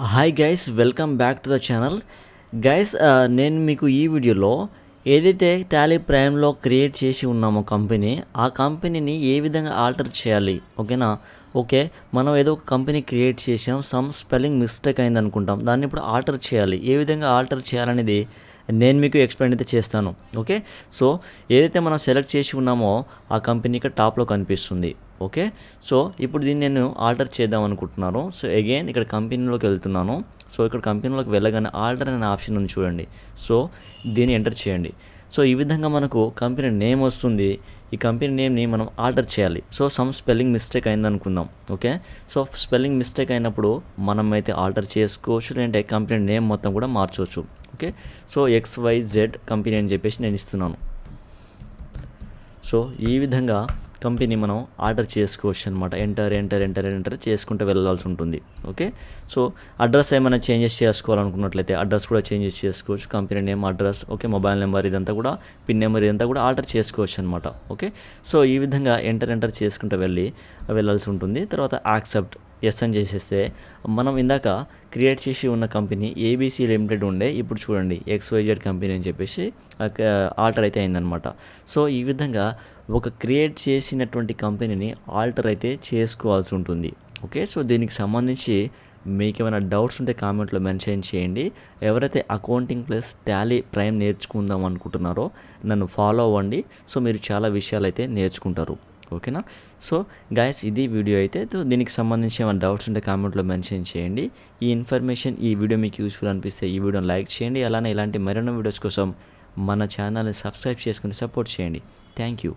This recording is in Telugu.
Hi guys, welcome back to the channel. Guys, నేను మీకు ఈ వీడియోలో ఏదైతే టాలీ ప్రైమ్లో క్రియేట్ చేసి ఉన్నామో కంపెనీ, ఆ కంపెనీని ఏ విధంగా ఆల్టర్ చేయాలి, ఓకేనా? ఓకే, మనం ఏదో ఒక కంపెనీ క్రియేట్ చేసాం, సమ్ స్పెల్లింగ్ మిస్టేక్ అయింది అనుకుంటాం, దాన్ని ఇప్పుడు ఆల్టర్ చేయాలి. ఏ విధంగా ఆల్టర్ చేయాలనేది నేను మీకు ఎక్స్ప్లెయిన్ అయితే చేస్తాను. ఓకే, సో ఏదైతే మనం సెలెక్ట్ చేసి ఉన్నామో ఆ కంపెనీ ఇక్కడ టాప్లో కనిపిస్తుంది. ఓకే, సో ఇప్పుడు దీన్ని నేను ఆల్టర్ చేద్దాం అనుకుంటున్నాను. సో అగైన్ ఇక్కడ కంపెనీలోకి వెళ్తున్నాను. సో ఇక్కడ కంపెనీలోకి వెళ్ళగానే ఆల్టర్ అనే ఆప్షన్ ఉంది చూడండి. సో దీన్ని ఎంటర్ చేయండి. సో ఈ విధంగా మనకు కంపెనీ నేమ్ వస్తుంది. ఈ కంపెనీ నేమ్ని మనం ఆల్టర్ చేయాలి. సో సమ్ స్పెల్లింగ్ మిస్టేక్ అయింది అనుకుందాం. ఓకే, సో స్పెల్లింగ్ మిస్టేక్ అయినప్పుడు మనం అయితే ఆల్టర్ చేసుకోవచ్చు, లేదంటే కంపెనీ నేమ్ మొత్తం కూడా మార్చవచ్చు. ఓకే, సో XYZ కంపెనీ అని చెప్పేసి నేను ఇస్తున్నాను. సో ఈ విధంగా కంపెనీ మనం ఆర్డర్ చేసుకోవచ్చు అనమాట. ఎంటర్ చేసుకుంటూ వెళ్ళాల్సి ఉంటుంది. ఓకే, సో అడ్రస్ ఏమైనా చేంజెస్ చేసుకోవాలనుకున్నట్లయితే అడ్రస్ కూడా చేంజెస్ చేసుకోవచ్చు. Company name, address, okay, mobile number, ఇదంతా కూడా పిన్ నెంబర్, ఇదంతా కూడా ఆల్టర్ చేసుకోవచ్చు అనమాట. ఓకే, సో ఈ విధంగా ఎంటర్ చేసుకుంటూ వెళ్ళాల్సి ఉంటుంది. తర్వాత యాక్సెప్ట్ ఎస్ అని చేసేస్తే మనం ఇందాక క్రియేట్ చేసి ఉన్న కంపెనీ ABC లిమిటెడ్ ఉండే, ఇప్పుడు చూడండి XYZ కంపెనీ అని చెప్పేసి ఆల్టర్ అయితే అయిందనమాట. సో ఈ విధంగా ఒక క్రియేట్ చేసినటువంటి కంపెనీని ఆల్టర్ అయితే చేసుకోవాల్సి ఉంటుంది. ఓకే, సో దీనికి సంబంధించి మీకు ఏమైనా డౌట్స్ ఉంటే కామెంట్లో మెన్షన్ చేయండి. ఎవరైతే అకౌంటింగ్ ప్లస్ టాలీ ప్రైమ్ నేర్చుకుందాం అనుకుంటున్నారో నన్ను ఫాలో అవ్వండి. సో మీరు చాలా విషయాలు అయితే నేర్చుకుంటారు. ఓకేనా? సో గైస్, ఇది వీడియో అయితే. దీనికి సంబంధించి ఏమైనా డౌట్స్ ఉంటే కామెంట్లో మెన్షన్ చేయండి. ఈ ఇన్ఫర్మేషన్, ఈ వీడియో మీకు యూస్ఫుల్ అనిపిస్తే ఈ వీడియోని లైక్ చేయండి. అలానే ఇలాంటి మరిన్ని వీడియోస్ కోసం మన ఛానల్ని సబ్స్క్రైబ్ చేసుకుని సపోర్ట్ చేయండి. Thank you.